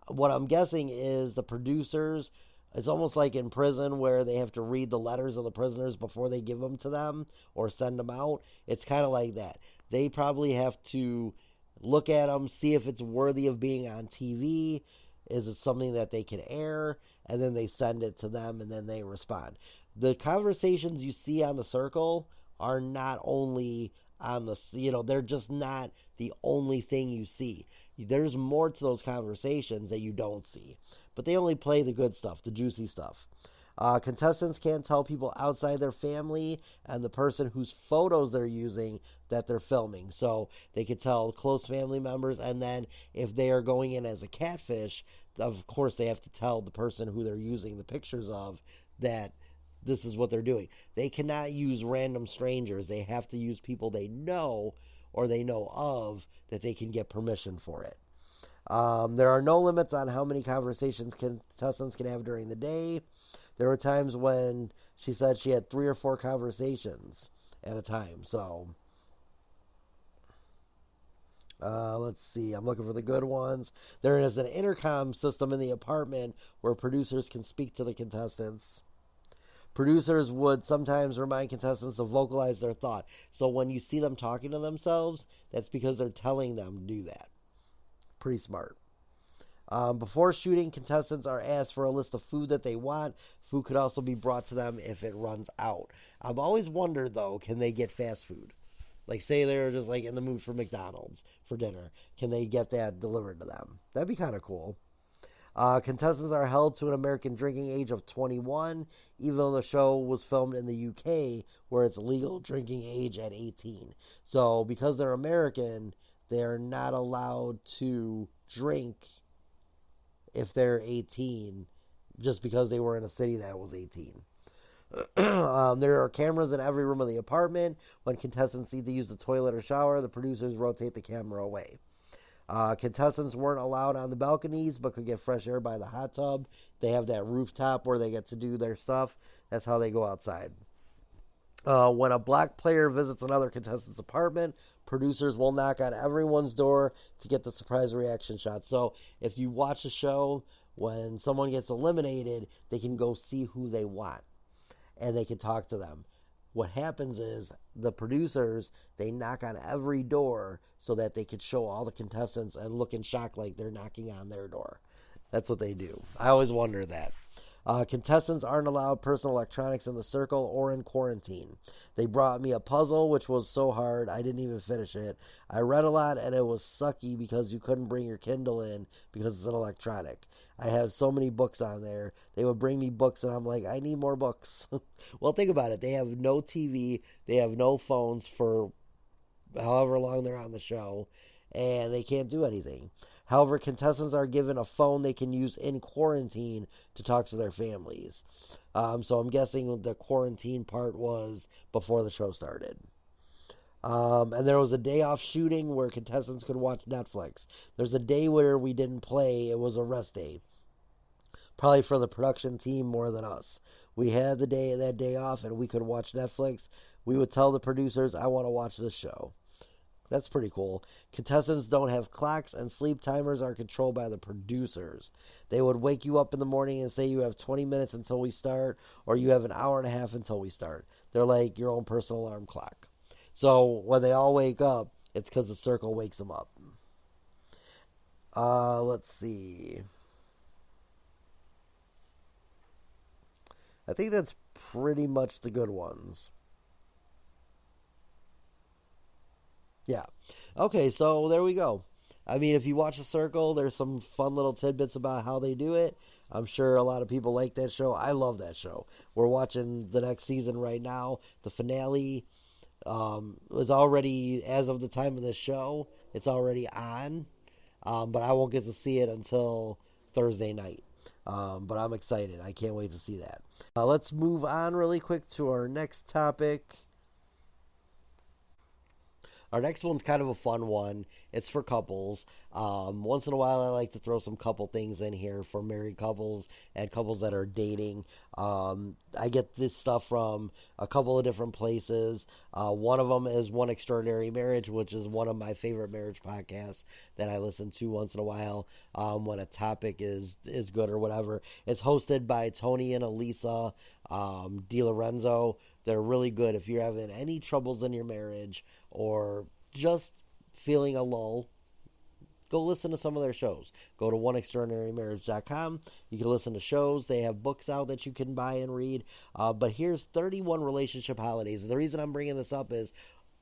what I'm guessing is the producers, it's almost like in prison where they have to read the letters of the prisoners before they give them to them or send them out. It's kind of like that. They probably have to look at them, see if it's worthy of being on TV. Is it something that they can air? And then they send it to them and then they respond. The conversations you see on The Circle are not only on they're just not the only thing you see. There's more to those conversations that you don't see. But they only play the good stuff, the juicy stuff. Contestants can't tell people outside their family and the person whose photos they're using that they're filming. So they could tell close family members, and then if they are going in as a catfish, of course they have to tell the person who they're using the pictures of that this is what they're doing. They cannot use random strangers. They have to use people they know or they know of that they can get permission for it. There are no limits on how many conversations contestants can have during the day. There were times when she said she had 3 or 4 conversations at a time. So, let's see. I'm looking for the good ones. There is an intercom system in the apartment where producers can speak to the contestants. Producers would sometimes remind contestants to vocalize their thought. So when you see them talking to themselves, that's because they're telling them to do that. Pretty smart. Before shooting, contestants are asked for a list of food that they want. Food could also be brought to them if it runs out. I've always wondered, though, can they get fast food? Like, say they're just, like, in the mood for McDonald's for dinner. Can they get that delivered to them? That'd be kind of cool. Contestants are held to an American drinking age of 21, even though the show was filmed in the UK, where it's legal drinking age at 18. So, because they're American, they're not allowed to drink if they're 18, just because they were in a city that was 18. There are cameras in every room of the apartment. When contestants need to use the toilet or shower, the producers rotate the camera away. Contestants weren't allowed on the balconies but could get fresh air by the hot tub. They have that rooftop where they get to do their stuff. That's how they go outside. When a black player visits another contestant's apartment, producers will knock on everyone's door to get the surprise reaction shot. So if you watch a show, when someone gets eliminated, they can go see who they want and they can talk to them. What happens is the producers, they knock on every door so that they can show all the contestants and look in shock like they're knocking on their door. That's what they do. I always wonder that. Contestants aren't allowed personal electronics in the circle or in quarantine. They brought me a puzzle, which was so hard I didn't even finish it. I read a lot and it was sucky because you couldn't bring your Kindle in because it's an electronic. I have so many books on there. They would bring me books and I'm like, I need more books. Well, think about it. They have no TV, they have no phones for however long they're on the show, and they can't do anything. However, contestants are given a phone they can use in quarantine to talk to their families. So I'm guessing the quarantine part was before the show started. And there was a day off shooting where contestants could watch Netflix. There's a day where we didn't play. It was a rest day. Probably for the production team more than us. We had that day off and we could watch Netflix. We would tell the producers, I want to watch this show. That's pretty cool. Contestants don't have clocks, and sleep timers are controlled by the producers. They would wake you up in the morning and say you have 20 minutes until we start, or you have an hour and a half until we start. They're like your own personal alarm clock. So when they all wake up, it's because the circle wakes them up. Let's see. I think that's pretty much the good ones. Yeah. Okay, so there we go. I mean, if you watch The Circle, there's some fun little tidbits about how they do it. I'm sure a lot of people like that show. I love that show. We're watching the next season right now. The finale was already, as of the time of the show, it's already on. But I won't get to see it until Thursday night. But I'm excited. I can't wait to see that. Let's move on really quick to our next topic. Our next one's kind of a fun one. It's for couples. Once in a while, I like to throw some couple things in here for married couples and couples that are dating. I get this stuff from a couple of different places. One of them is One Extraordinary Marriage, which is one of my favorite marriage podcasts that I listen to once in a while when a topic is good or whatever. It's hosted by Tony and Elisa DiLorenzo. They're really good if you're having any troubles in your marriage or just feeling a lull. Go listen to some of their shows. Go to oneextraordinarymarriage.com. You can listen to shows. They have books out that you can buy and read. But here's 31 relationship holidays. The reason I'm bringing this up is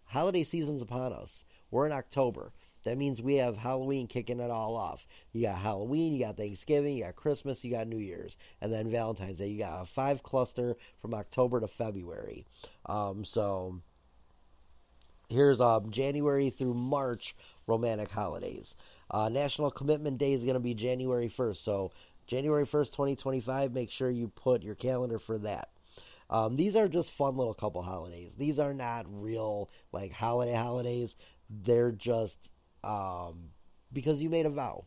holiday season's upon us. We're in October. That means we have Halloween kicking it all off. You got Halloween, you got Thanksgiving, you got Christmas, you got New Year's, and then Valentine's Day. You got a 5 cluster from October to February. So here's January through March romantic holidays. National Commitment Day is going to be January 1st. So January 1st, 2025, make sure you put your calendar for that. These are just fun little couple holidays. These are not real like holidays. They're just because you made a vow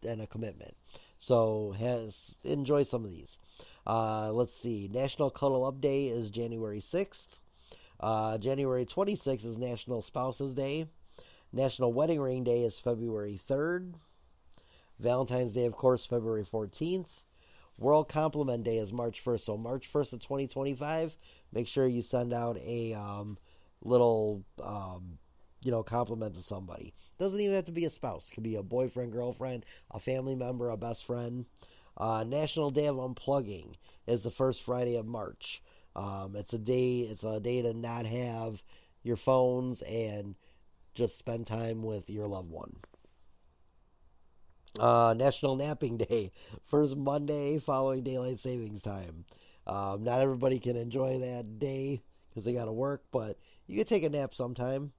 and a commitment. So enjoy some of these. Let's see. National Cuddle Up Day is January 6th. January 26th is National Spouses Day. National Wedding Ring Day is February 3rd. Valentine's Day, of course, February 14th. World Compliment Day is March 1st. So March 1st of 2025, make sure you send out a little compliment to somebody. Doesn't even have to be a spouse. It could be a boyfriend, girlfriend, a family member, a best friend. National Day of Unplugging is the first Friday of March. It's a day to not have your phones and just spend time with your loved one. National Napping Day, first Monday following daylight savings time. Not everybody can enjoy that day because they got to work, but you can take a nap sometime.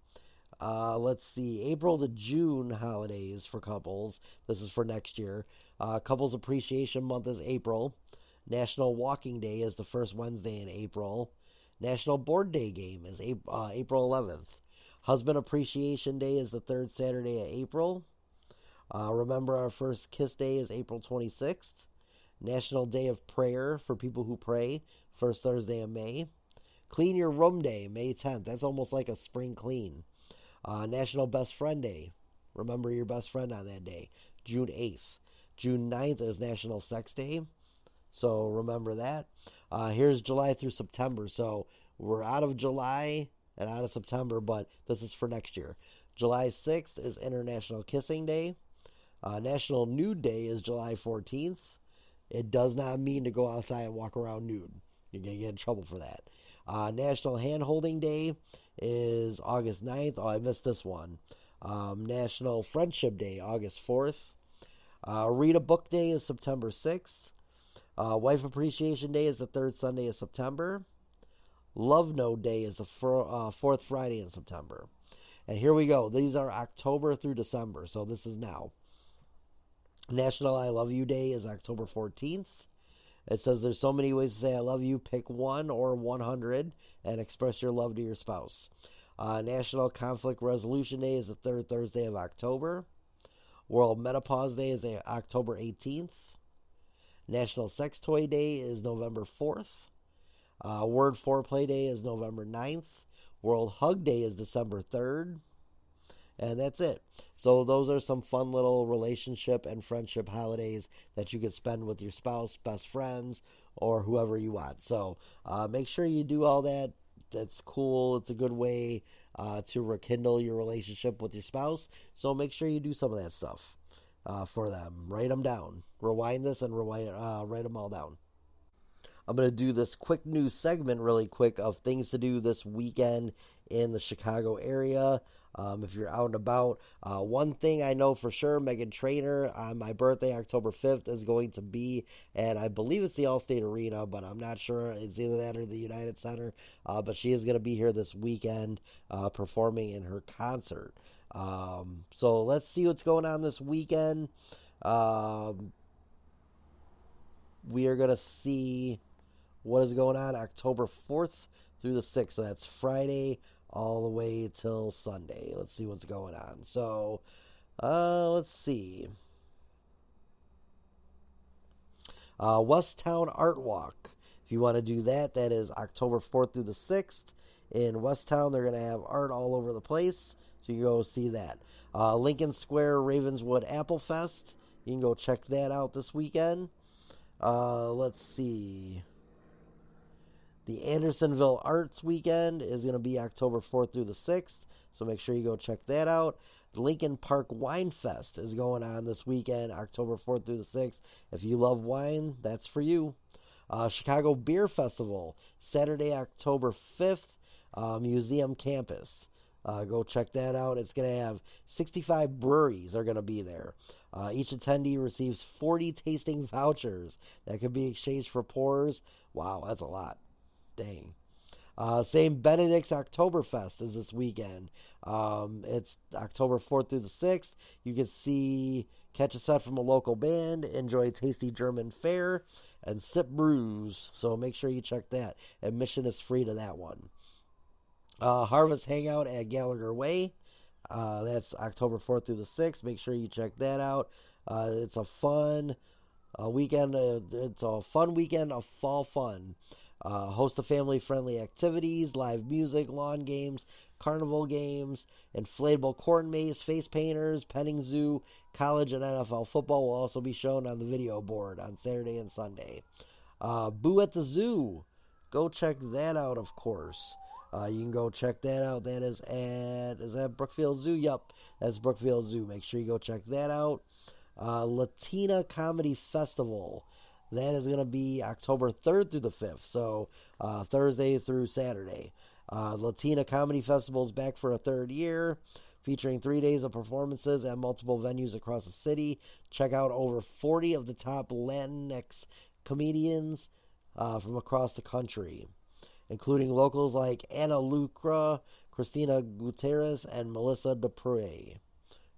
Let's see, April to June holidays for couples. This is for next year. Couples Appreciation Month is April. National Walking Day is the first Wednesday in April. National Board Day Game is April 11th. Husband Appreciation Day is the third Saturday of April. Remember Our First Kiss Day is April 26th. National Day of Prayer for people who pray, first Thursday of May. Clean Your Room Day, May 10th. That's almost like a spring clean. National Best Friend Day. Remember your best friend on that day, June 8th. June 9th is National Sex Day, so remember that. Here's July through September. So we're out of July and out of September, but this is for next year. July 6th is International Kissing Day. National Nude Day is July 14th. It does not mean to go outside and walk around nude. You're going to get in trouble for that. National Hand Holding Day is August 9th. Oh, I missed this one. National Friendship Day, August 4th. Read a Book Day is September 6th. Wife Appreciation Day is the third Sunday of September. Love Note Day is the fourth Friday in September. And here we go. These are October through December, so this is now. National I Love You Day is October 14th. It says there's so many ways to say I love you. Pick 1 or 100 and express your love to your spouse. National Conflict Resolution Day is the third Thursday of October. World Menopause Day is October 18th. National Sex Toy Day is November 4th. Word Foreplay Day is November 9th. World Hug Day is December 3rd. And that's it. So those are some fun little relationship and friendship holidays that you can spend with your spouse, best friends, or whoever you want. So make sure you do all that. That's cool. It's a good way to rekindle your relationship with your spouse. So make sure you do some of that stuff for them. Write them down. Rewind this and write them all down. I'm going to do this quick news segment really quick of things to do this weekend in the Chicago area. If you're out and about, one thing I know for sure, Megan Trainor on my birthday, October 5th, is going to be at, I believe it's the Allstate Arena, but I'm not sure. It's either that or the United Center. But she is going to be here this weekend performing in her concert. So let's see what's going on this weekend. We are going to see what is going on October 4th through the 6th. So that's Friday all the way till Sunday. Let's see what's going on. So, let's see. Westtown Art Walk. If you want to do that, that is October 4th through the 6th. In Westtown, they're going to have art all over the place. So you can go see that. Lincoln Square Ravenswood Apple Fest. You can go check that out this weekend. Let's see. The Andersonville Arts Weekend is going to be October 4th through the 6th, so make sure you go check that out. The Lincoln Park Wine Fest is going on this weekend, October 4th through the 6th. If you love wine, that's for you. Chicago Beer Festival, Saturday, October 5th, Museum Campus. Go check that out. It's going to have 65 breweries are going to be there. Each attendee receives 40 tasting vouchers that can be exchanged for pours. Wow, that's a lot. Dang. St. Benedict's Oktoberfest is this weekend. It's October 4th through the 6th. You can catch a set from a local band, enjoy tasty German fare, and sip brews. So make sure you check that. Admission is free to that one. Harvest Hangout at Gallagher Way. That's October 4th through the 6th. Make sure you check that out. It's a fun weekend. It's a fun weekend of fall fun. Host of family-friendly activities, live music, lawn games, carnival games, inflatable corn maze, face painters, petting zoo, college and NFL football will also be shown on the video board on Saturday and Sunday. Boo at the Zoo. Go check that out, of course. You can go check that out. That is that Brookfield Zoo? Yup, that's Brookfield Zoo. Make sure you go check that out. Latina Comedy Festival. That is going to be October 3rd through the 5th, so Thursday through Saturday. Latina Comedy Festival is back for a third year, featuring 3 days of performances at multiple venues across the city. Check out over 40 of the top Latinx comedians from across the country, including locals like Ana Lucra, Christina Gutierrez, and Melissa Dupree.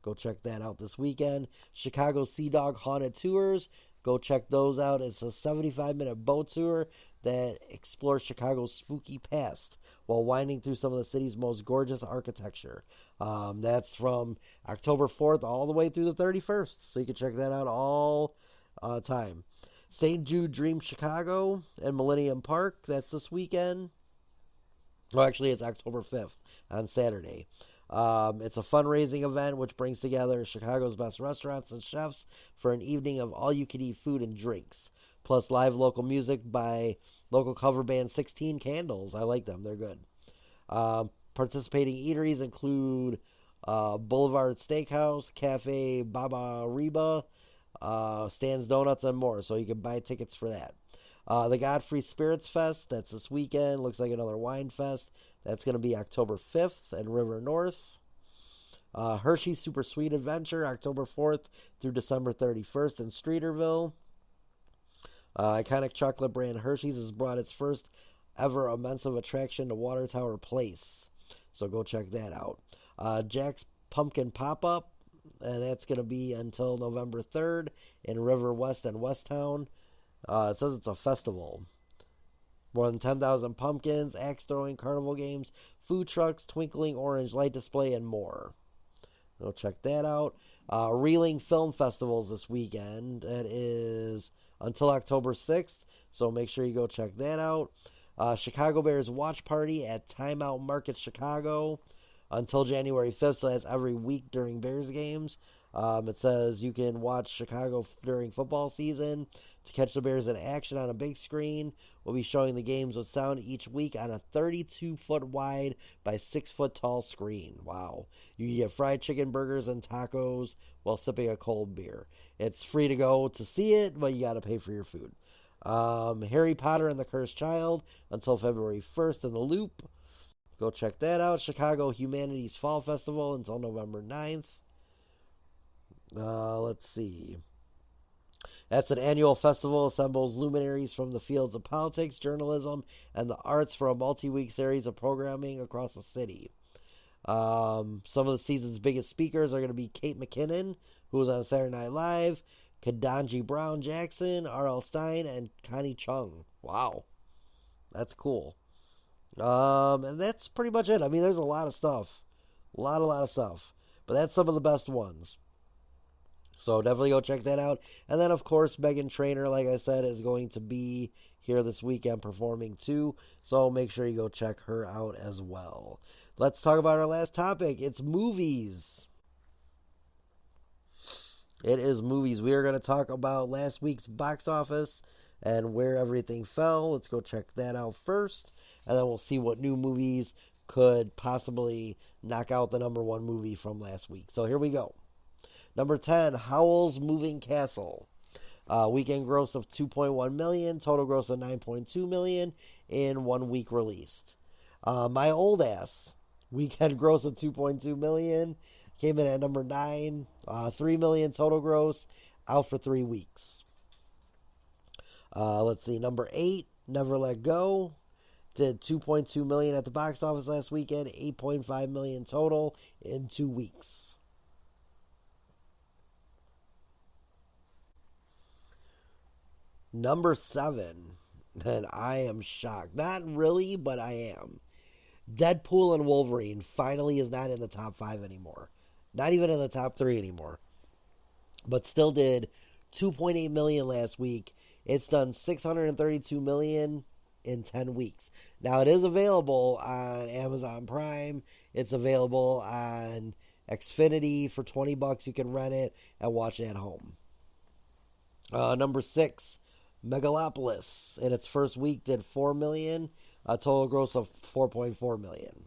Go check that out this weekend. Chicago Sea Dog Haunted Tours. Go check those out. It's a 75-minute boat tour that explores Chicago's spooky past while winding through some of the city's most gorgeous architecture. That's from October 4th all the way through the 31st. So you can check that out all time. St. Jude Dream Chicago and Millennium Park. That's this weekend. Well, actually, it's October 5th on Saturday. It's a fundraising event which brings together Chicago's best restaurants and chefs for an evening of all-you-can-eat food and drinks, plus live local music by local cover band 16 Candles. I like them. They're good. Participating eateries include Boulevard Steakhouse, Cafe Baba Reba, Stan's Donuts, and more. So you can buy tickets for that. The Godfrey Spirits Fest, that's this weekend. Looks like another wine fest. That's going to be October 5th at River North. Hershey Super Sweet Adventure, October 4th through December 31st in Streeterville. Iconic chocolate brand Hershey's has brought its first ever immense attraction to Water Tower Place. So go check that out. Jack's Pumpkin Pop-Up, and that's going to be until November 3rd in River West and Westtown. It says it's a festival. More than 10,000 pumpkins, axe throwing, carnival games, food trucks, twinkling orange light display, and more. Go check that out. Reeling Film Festivals this weekend. That is until October 6th, so make sure you go check that out. Chicago Bears Watch Party at Timeout Market Chicago until January 5th, so that's every week during Bears games. It says you can watch Chicago during football season. To catch the Bears in action on a big screen, we'll be showing the games with sound each week on a 32-foot wide by 6-foot tall screen. Wow. You can get fried chicken burgers and tacos while sipping a cold beer. It's free to go to see it, but you got to pay for your food. Harry Potter and the Cursed Child until February 1st in the Loop. Go check that out. Chicago Humanities Fall Festival until November 9th. Let's see. That's an annual festival, assembles luminaries from the fields of politics, journalism, and the arts for a multi-week series of programming across the city. Some of the season's biggest speakers are going to be Kate McKinnon, who was on Saturday Night Live, Ketanji Brown Jackson, R.L. Stein, and Connie Chung. Wow. That's cool. And that's pretty much it. I mean, there's a lot of stuff. A lot of stuff. But that's some of the best ones. So definitely go check that out. And then, of course, Meghan Trainor, like I said, is going to be here this weekend performing too. So make sure you go check her out as well. Let's talk about our last topic. It's movies. It is movies. We are going to talk about last week's box office and where everything fell. Let's go check that out first. And then we'll see what new movies could possibly knock out the number one movie from last week. So here we go. Number 10, Howl's Moving Castle. Weekend gross of $2.1 million, total gross of $9.2 million in 1 week released. My Old Ass, weekend gross of $2.2 million, came in at number 9, $3 million total gross, out for 3 weeks. Let's see, number 8, Never Let Go, did $2.2 million at the box office last weekend, $8.5 million total in 2 weeks. Number 7, and I am shocked. Not really, but I am. Deadpool and Wolverine finally is not in the top 5 anymore. Not even in the top 3 anymore. But still did $2.8 million last week. It's done $632 million in 10 weeks. Now, it is available on Amazon Prime. It's available on Xfinity for $20. You can rent it and watch it at home. Number 6, Megalopolis, in its first week, did $4 million, a total gross of $4.4 million.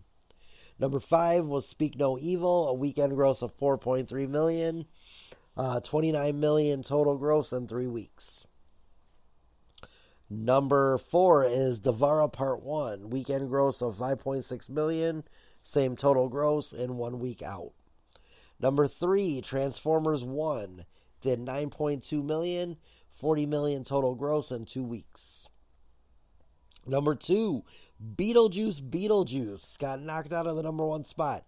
Number 5 was Speak No Evil, a weekend gross of $4.3 million, $29 million total gross in 3 weeks. Number 4 is Devara Part 1, weekend gross of $5.6 million, same total gross in 1 week out. Number 3, Transformers 1, did $9.2 million, $40 million total gross in 2 weeks. Number 2, Beetlejuice got knocked out of the number 1 spot.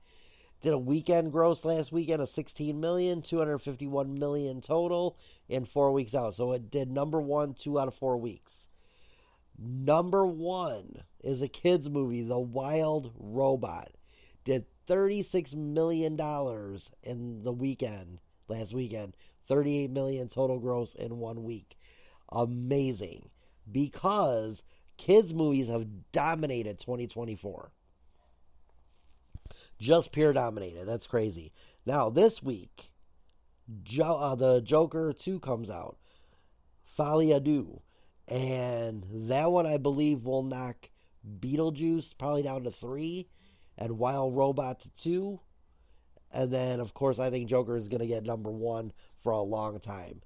did a weekend gross last weekend of 16 million, 251 million total in 4 weeks out. So it did number one 2 out of 4 weeks. Number one is a kids movie, The Wild Robot. Did $36 million in the weekend, last weekend. 38 million total gross in 1 week. Amazing. Because kids movies have dominated 2024. Just pure dominated. That's crazy. Now, this week, the Joker 2 comes out. Folie à Deux. And that one, I believe, will knock Beetlejuice probably down to 3 and Wild Robot to 2. And then, of course, I think Joker is going to get number 1 for a long time.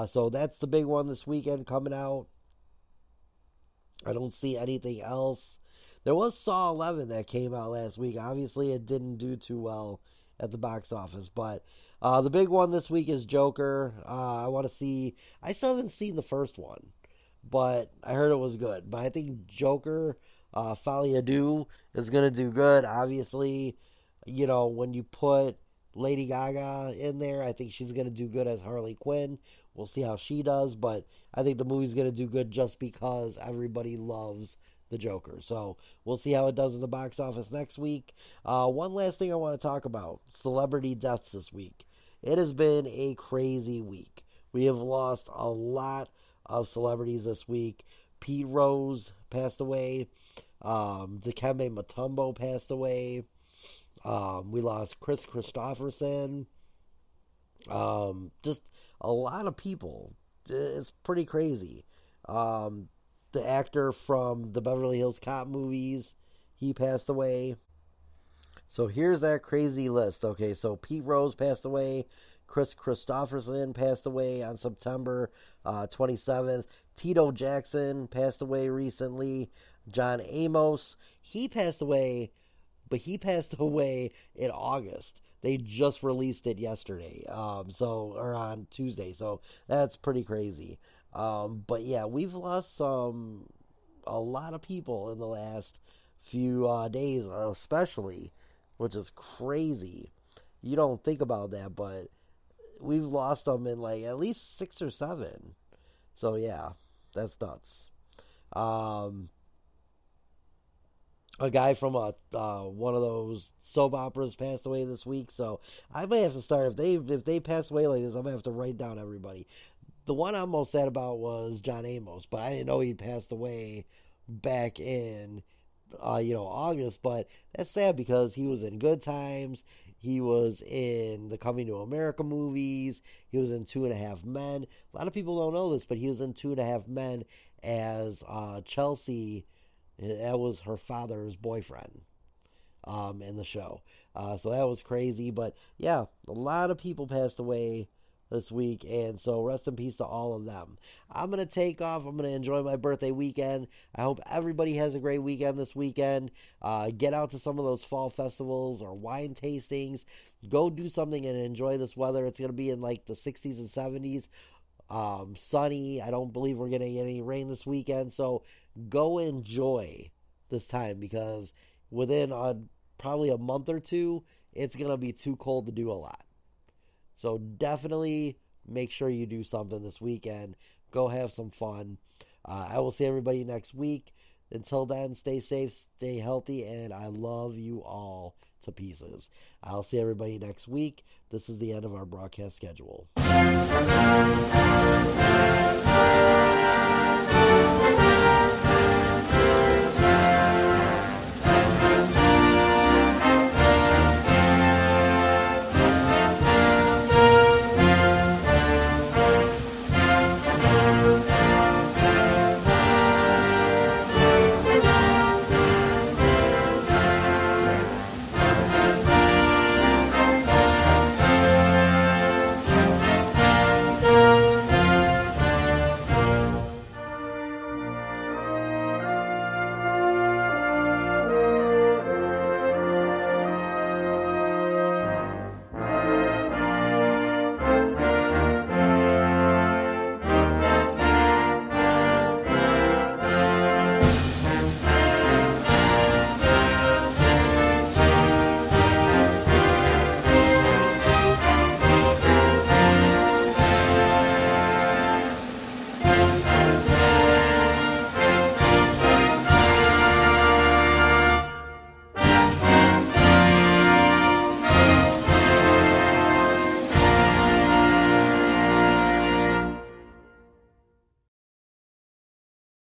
So that's the big one this weekend coming out. I don't see anything else. There was Saw 11 that came out last week. Obviously, it didn't do too well at the box office. But the big one this week is Joker. I want to see... I still haven't seen the first one, but I heard it was good. But I think Joker, Folie à Deux, is going to do good. Obviously, you know, when you put Lady Gaga in there, I think she's going to do good as Harley Quinn. We'll see how she does, but I think the movie's going to do good just because everybody loves the Joker. So we'll see how it does in the box office next week. One last thing I want to talk about, celebrity deaths this week. It has been a crazy week. We have lost a lot of celebrities this week. Pete Rose passed away. Dikembe Mutombo passed away. We lost Chris Christopherson. Just a lot of people. It's pretty crazy. The actor from the Beverly Hills Cop movies, he passed away. So here's that crazy list. Okay, so Pete Rose passed away. Chris Christopherson passed away on September 27th. Tito Jackson passed away recently. John Amos, he passed away, but he passed away in August. They just released it yesterday, or on Tuesday, so that's pretty crazy. But yeah, we've lost a lot of people in the last few days, especially, which is crazy. You don't think about that, but we've lost them in like at least 6 or 7. So yeah, that's nuts. A guy from one of those soap operas passed away this week, so I may have to start if they pass away like this, I'm gonna have to write down everybody. The one I'm most sad about was John Amos, but I didn't know he passed away back in August. But that's sad because he was in Good Times, he was in the Coming to America movies, he was in Two and a Half Men. A lot of people don't know this, but he was in Two and a Half Men as Chelsea. That was her father's boyfriend in the show. So that was crazy. But yeah, a lot of people passed away this week, and so rest in peace to all of them. I'm going to take off. I'm going to enjoy my birthday weekend. I hope everybody has a great weekend this weekend. Get out to some of those fall festivals or wine tastings. Go do something and enjoy this weather. It's going to be in like the 60s and 70s. Sunny. I don't believe we're going to get any rain this weekend, so go enjoy this time because within probably a month or two, it's going to be too cold to do a lot. So definitely make sure you do something this weekend. Go have some fun. I will see everybody next week. Until then, stay safe, stay healthy, and I love you all to pieces. I'll see everybody next week. This is the end of our broadcast schedule.